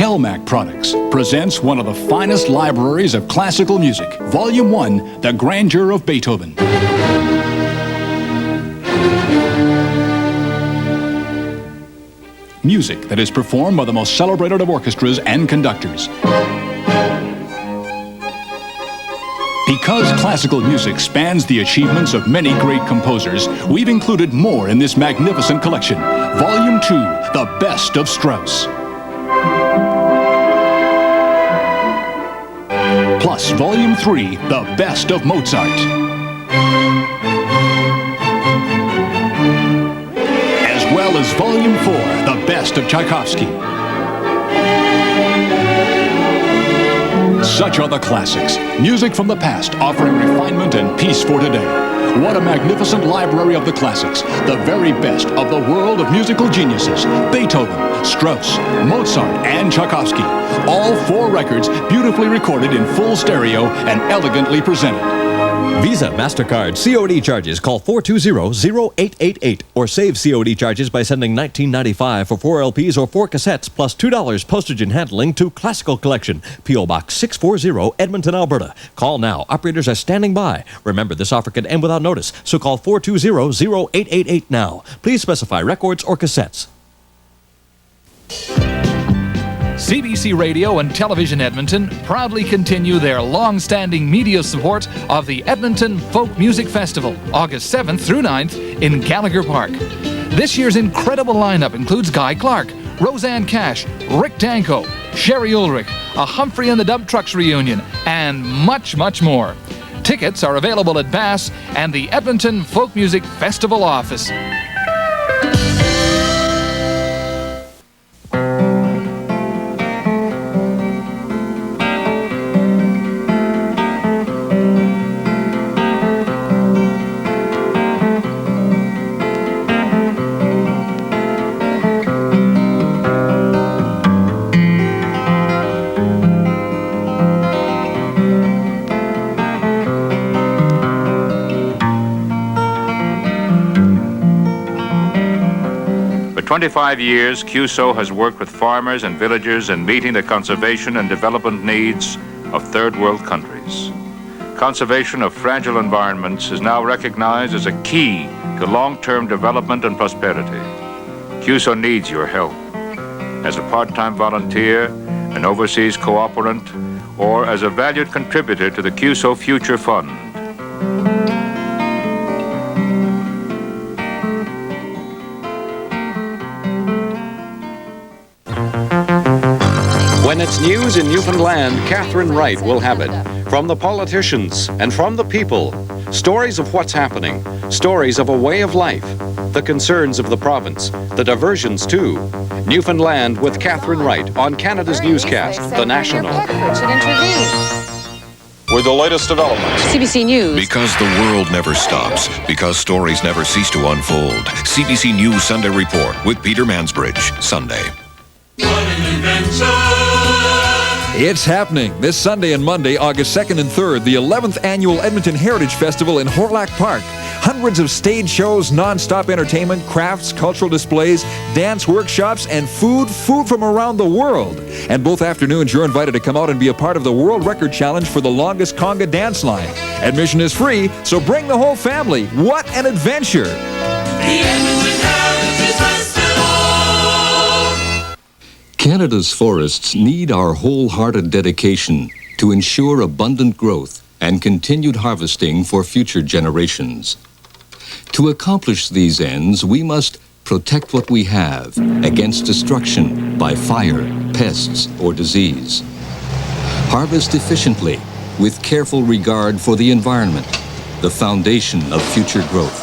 Telmac Products presents one of the finest libraries of classical music. Volume 1, The Grandeur of Beethoven. Music that is performed by the most celebrated of orchestras and conductors. Because classical music spans the achievements of many great composers, we've included more in this magnificent collection. Volume 2, The Best of Strauss. Plus, Volume 3, The Best of Mozart. As well as Volume 4, The Best of Tchaikovsky. Such are the classics. Music from the past, offering refinement and peace for today. What a magnificent library of the classics. The very best of the world of musical geniuses. Beethoven, Strauss, Mozart, and Tchaikovsky. All 4 records beautifully recorded in full stereo and elegantly presented. Visa, MasterCard, COD charges. Call 420-0888 or save COD charges by sending $19.95 for 4 LPs or 4 cassettes plus $2 postage and handling to Classical Collection, P.O. Box 640, Edmonton, Alberta. Call now. Operators are standing by. Remember, this offer can end without notice, so call 420-0888 now. Please specify records or cassettes. CBC Radio and Television Edmonton proudly continue their long-standing media support of the Edmonton Folk Music Festival, August 7th through 9th in Gallagher Park. This year's incredible lineup includes Guy Clark, Roseanne Cash, Rick Danko, Sherry Ulrich, a Humphrey and the Dump Trucks reunion, and much, much more. Tickets are available at Bass and the Edmonton Folk Music Festival office. For 25 years, CUSO has worked with farmers and villagers in meeting the conservation and development needs of third world countries. Conservation of fragile environments is now recognized as a key to long-term development and prosperity. CUSO needs your help. As a part-time volunteer, an overseas cooperant, or as a valued contributor to the CUSO Future Fund. When it's news in Newfoundland, Catherine Wright will have it. From the politicians and from the people. Stories of what's happening. Stories of a way of life. The concerns of the province. The diversions too. Newfoundland with Catherine Wright on Canada's newscast, The National. With the latest developments. CBC News. Because the world never stops. Because stories never cease to unfold. CBC News Sunday Report with Peter Mansbridge. Sunday. It's happening this Sunday and Monday, August 2nd and 3rd, the 11th Annual Edmonton Heritage Festival in Horlack Park. Hundreds of stage shows, non-stop entertainment, crafts, cultural displays, dance workshops, and food from around the world. And both afternoons, you're invited to come out and be a part of the World Record Challenge for the longest conga dance line. Admission is free, so bring the whole family. What an adventure! The Edmonton Heritage Festival! Canada's forests need our wholehearted dedication to ensure abundant growth and continued harvesting for future generations. To accomplish these ends, we must protect what we have against destruction by fire, pests, or disease. Harvest efficiently with careful regard for the environment, the foundation of future growth.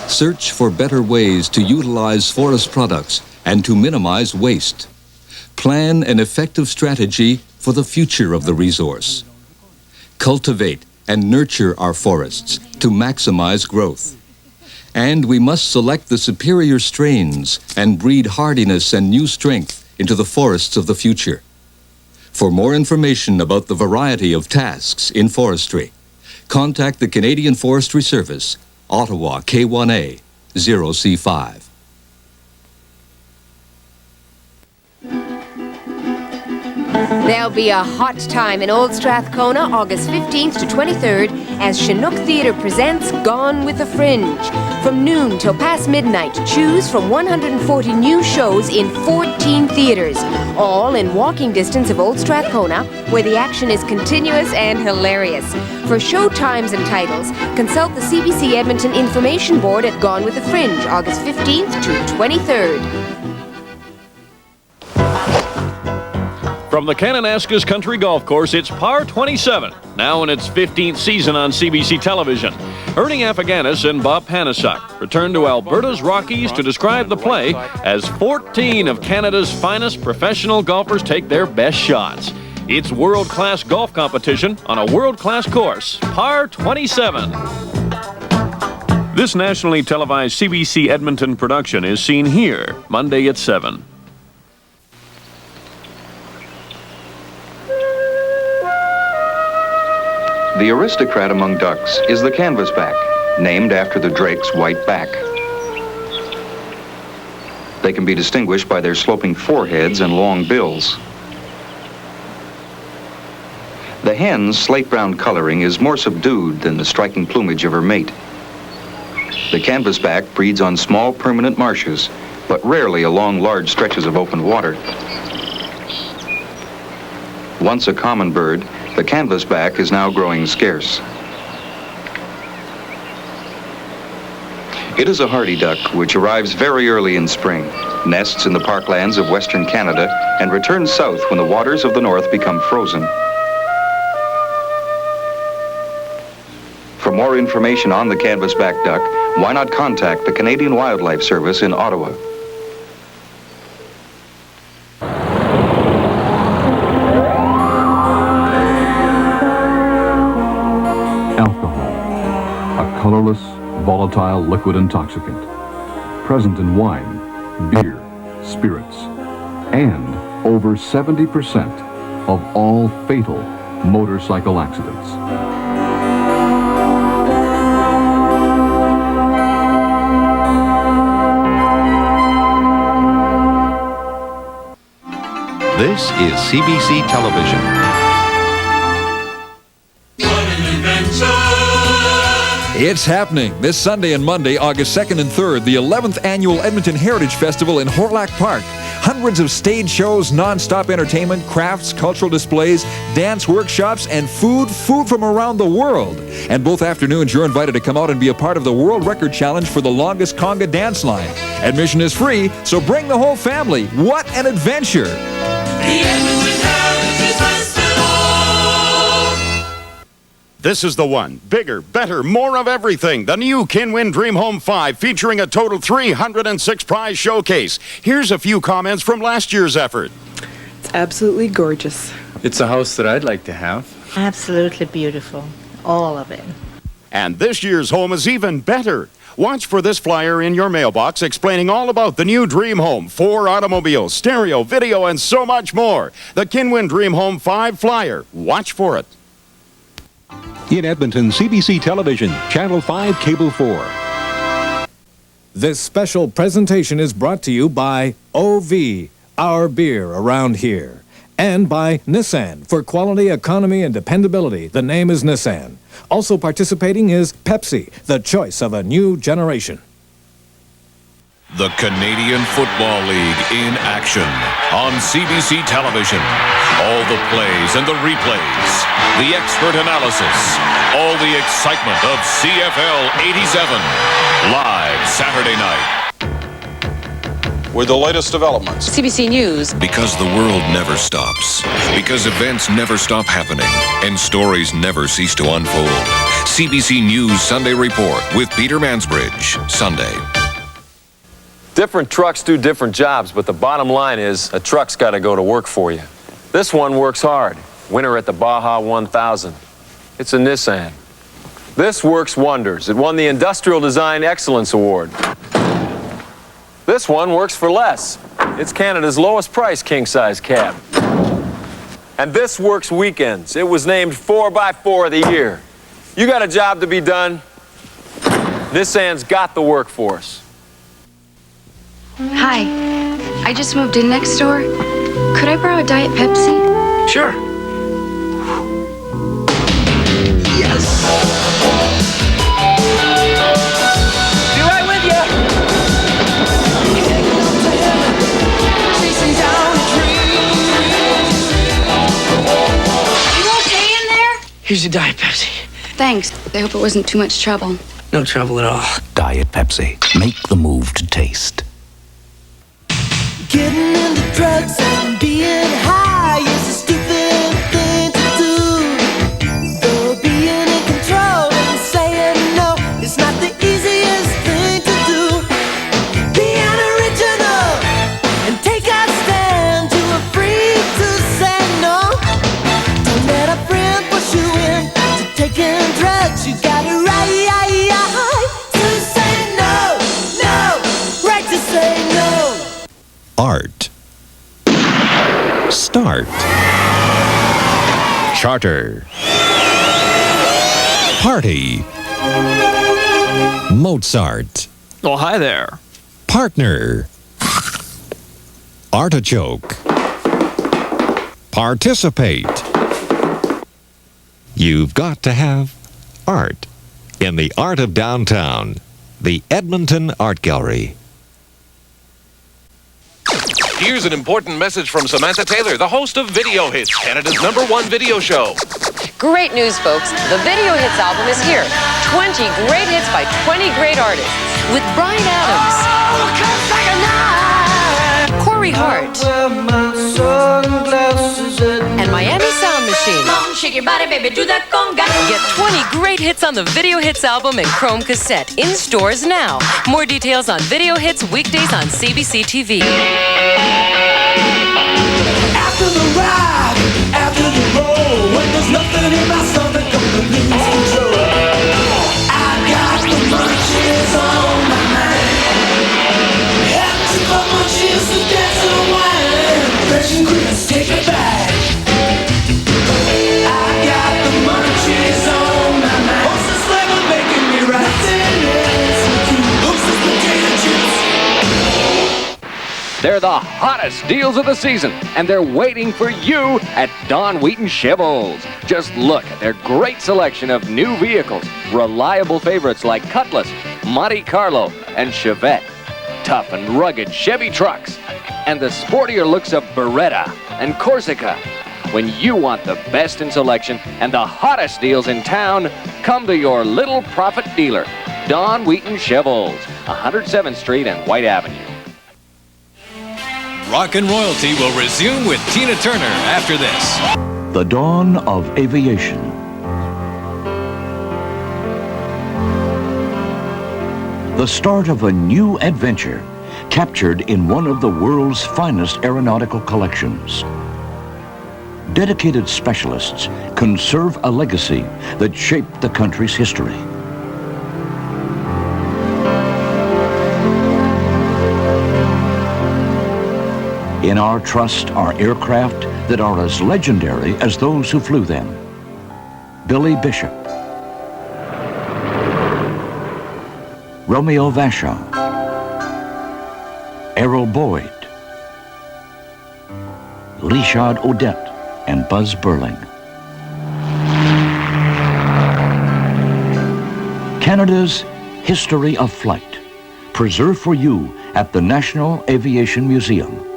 Search for better ways to utilize forest products and to minimize waste. Plan an effective strategy for the future of the resource. Cultivate and nurture our forests to maximize growth. And we must select the superior strains and breed hardiness and new strength into the forests of the future. For more information about the variety of tasks in forestry, contact the Canadian Forestry Service, Ottawa K1A 0C5. There'll be a hot time in Old Strathcona August 15th to 23rd as Chinook Theatre presents Gone with the Fringe. From noon till past midnight, choose from 140 new shows in 14 theatres, all in walking distance of Old Strathcona, where the action is continuous and hilarious. For show times and titles, consult the CBC Edmonton Information Board at Gone with the Fringe, August 15th to 23rd. From the Kananaskis Country Golf Course, it's Par 27, now in its 15th season on CBC television. Ernie Afaganis and Bob Panasuk return to Alberta's Rockies to describe the play as 14 of Canada's finest professional golfers take their best shots. It's world-class golf competition on a world-class course, Par 27. This nationally televised CBC Edmonton production is seen here, Monday at 7. The aristocrat among ducks is the Canvasback, named after the drake's white back. They can be distinguished by their sloping foreheads and long bills. The hen's slate-brown coloring is more subdued than the striking plumage of her mate. The Canvasback breeds on small permanent marshes, but rarely along large stretches of open water. Once a common bird, the Canvasback is now growing scarce. It is a hardy duck which arrives very early in spring, nests in the parklands of Western Canada, and returns south when the waters of the north become frozen. For more information on the Canvasback duck, why not contact the Canadian Wildlife Service in Ottawa? Colorless, volatile liquid intoxicant, present in wine, beer, spirits, and over 70% of all fatal motorcycle accidents. This is CBC Television. It's happening this Sunday and Monday, August 2nd and 3rd, the 11th Annual Edmonton Heritage Festival in Horlack Park. Hundreds of stage shows, non-stop entertainment, crafts, cultural displays, dance workshops, and food from around the world. And both afternoons, you're invited to come out and be a part of the World Record Challenge for the longest conga dance line. Admission is free, so bring the whole family. What an adventure! The Edmonton Heritage Festival! This is the one. Bigger, better, more of everything. The new Kinwin Dream Home 5 featuring a total 306 prize showcase. Here's a few comments from last year's effort. It's absolutely gorgeous. It's a house that I'd like to have. Absolutely beautiful. All of it. And this year's home is even better. Watch for this flyer in your mailbox explaining all about the new Dream Home. 4 automobiles, stereo, video, and so much more. The Kinwin Dream Home 5 flyer. Watch for it. In Edmonton, CBC Television, Channel 5, Cable 4. This special presentation is brought to you by OV, our beer around here, and by Nissan. For quality, economy, and dependability, the name is Nissan. Also participating is Pepsi, the choice of a new generation. The Canadian Football League in action on CBC Television. All the plays and the replays, the expert analysis, all the excitement of CFL 87. Live Saturday night. With the latest developments. CBC News. Because the world never stops. Because events never stop happening. And stories never cease to unfold. CBC News Sunday Report with Peter Mansbridge. Sunday. Different trucks do different jobs, but the bottom line is a truck's got to go to work for you. This one works hard. Winner at the Baja 1000. It's a Nissan. This works wonders. It won the Industrial Design Excellence Award. This one works for less. It's Canada's lowest price king-size cab. And this works weekends. It was named 4x4 of the year. You got a job to be done. Nissan's got the workforce. Hi, I just moved in next door. Could I borrow a Diet Pepsi? Sure. Yes! Be right with you. Chasing down a dream. You okay in there? Here's your Diet Pepsi. Thanks. I hope it wasn't too much trouble. No trouble at all. Diet Pepsi. Make the move to taste. Getting into drugs and being high is a stupid thing to do. Though being in control and saying no is not the easiest thing to do. Be unoriginal and take a stand. You are free to say no. Don't let a friend push you in to taking drugs. You got it right to say no, no, right to say no. Art. Start. Charter. Party. Mozart. Oh, hi there. Partner. Artichoke. Participate. You've got to have art in the art of downtown, the Edmonton Art Gallery. Here's an important message from Samantha Taylor, the host of Video Hits, Canada's #1 video show. Great news, folks. The Video Hits album is here. 20 great hits by 20 great artists. With Bryan Adams, Corey Hart, and Miami Sound Machine. Shake your body, baby, do that conga. Get 20 great hits on the Video Hits album in Chrome cassette. In stores now. More details on Video Hits weekdays on CBC TV. After the ride, after the roll, when there's nothing in my stomach, I'm gonna lose control. I got the munchies on my mind. Have to put munchies to dance and wine. Fresh and crisp, take it back. I got the munchies on my mind. What's this flavor making me right? Nothing else to do. Looks like potato chips. They're the hottest deals of the season, and they're waiting for you at Don Wheaton Chevrolet. Just look at their great selection of new vehicles, reliable favorites like Cutlass, Monte Carlo, and Chevette, tough and rugged Chevy trucks, and the sportier looks of Beretta and Corsica. When you want the best in selection and the hottest deals in town, come to your Little Profit dealer, Don Wheaton Chevrolet, 107th Street and White Avenue. Rock and Royalty will resume with Tina Turner after this. The dawn of aviation. The start of a new adventure captured in one of the world's finest aeronautical collections. Dedicated specialists conserve a legacy that shaped the country's history. In our trust are aircraft that are as legendary as those who flew them. Billy Bishop, Romeo Vachon, Errol Boyd, Richard Odette, and Buzz Burling. Canada's history of flight, preserved for you at the National Aviation Museum.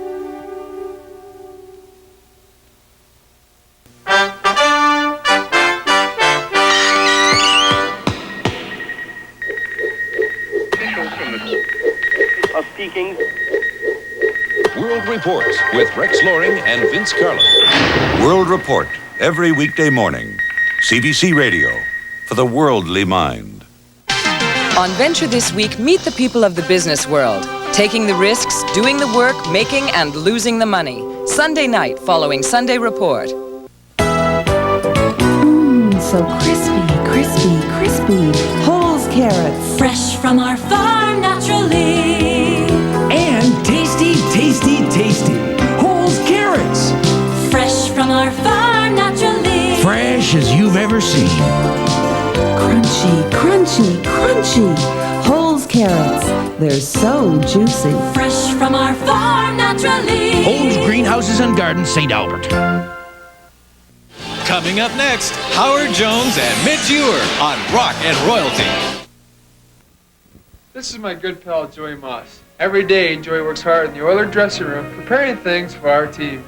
World Report with Rex Loring and Vince Carlin. World Report, every weekday morning. CBC Radio, for the worldly mind. On Venture this week, meet the people of the business world. Taking the risks, doing the work, making and losing the money. Sunday night following Sunday Report. So crispy, crispy, crispy. Whole's carrots. Fresh from our farm naturally. And tasty, tasty, tasty. Whole's carrots. Fresh from our farm naturally. Fresh as you've ever seen. Crunchy, crunchy, crunchy. Whole's carrots. They're so juicy. Fresh from our farm naturally. Whole's Greenhouses and Gardens, St. Albert. Coming up next, Howard Jones and Mitch Ewer on Rock and Royalty. This is my good pal, Joey Moss. Every day, Joey works hard in the Oilers dressing room, preparing things for our team.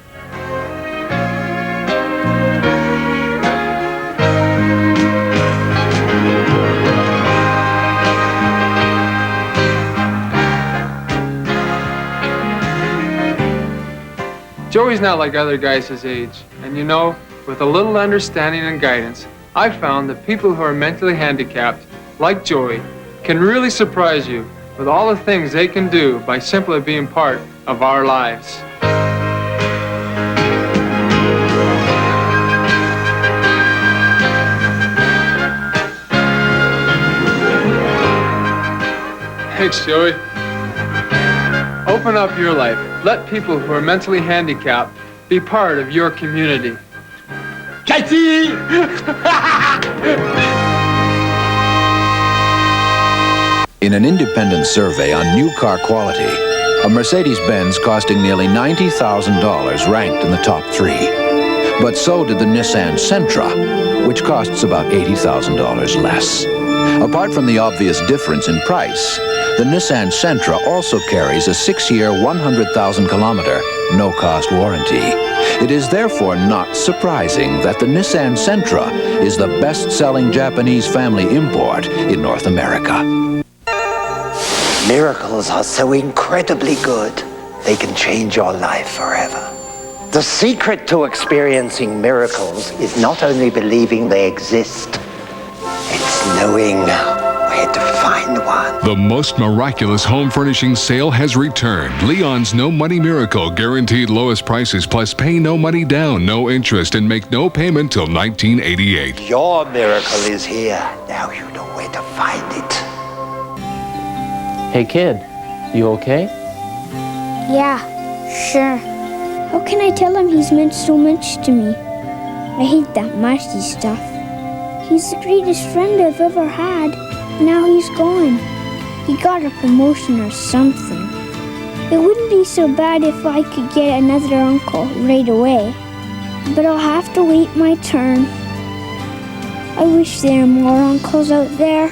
Joey's not like other guys his age, and you know, with a little understanding and guidance, I've found that people who are mentally handicapped, like Joey, can really surprise you with all the things they can do by simply being part of our lives. Thanks, Joey. Open up your life. Let people who are mentally handicapped be part of your community. Katie! In an independent survey on new car quality, a Mercedes-Benz costing nearly $90,000 ranked in the top 3. But so did the Nissan Sentra, which costs about $80,000 less. Apart from the obvious difference in price, the Nissan Sentra also carries a 6-year, 100,000-kilometer, no-cost warranty. It is therefore not surprising that the Nissan Sentra is the best-selling Japanese family import in North America. Miracles are so incredibly good, they can change your life forever. The secret to experiencing miracles is not only believing they exist, it's knowing where to find one. The most miraculous home furnishing sale has returned. Leon's No Money Miracle, guaranteed lowest prices plus pay no money down, no interest, and make no payment till 1988. Your miracle is here. Now you know where to find it. Hey kid, you okay? Yeah, sure. How can I tell him he's meant so much to me? I hate that mushy stuff. He's the greatest friend I've ever had. Now he's gone. He got a promotion or something. It wouldn't be so bad if I could get another uncle right away. But I'll have to wait my turn. I wish there were more uncles out there.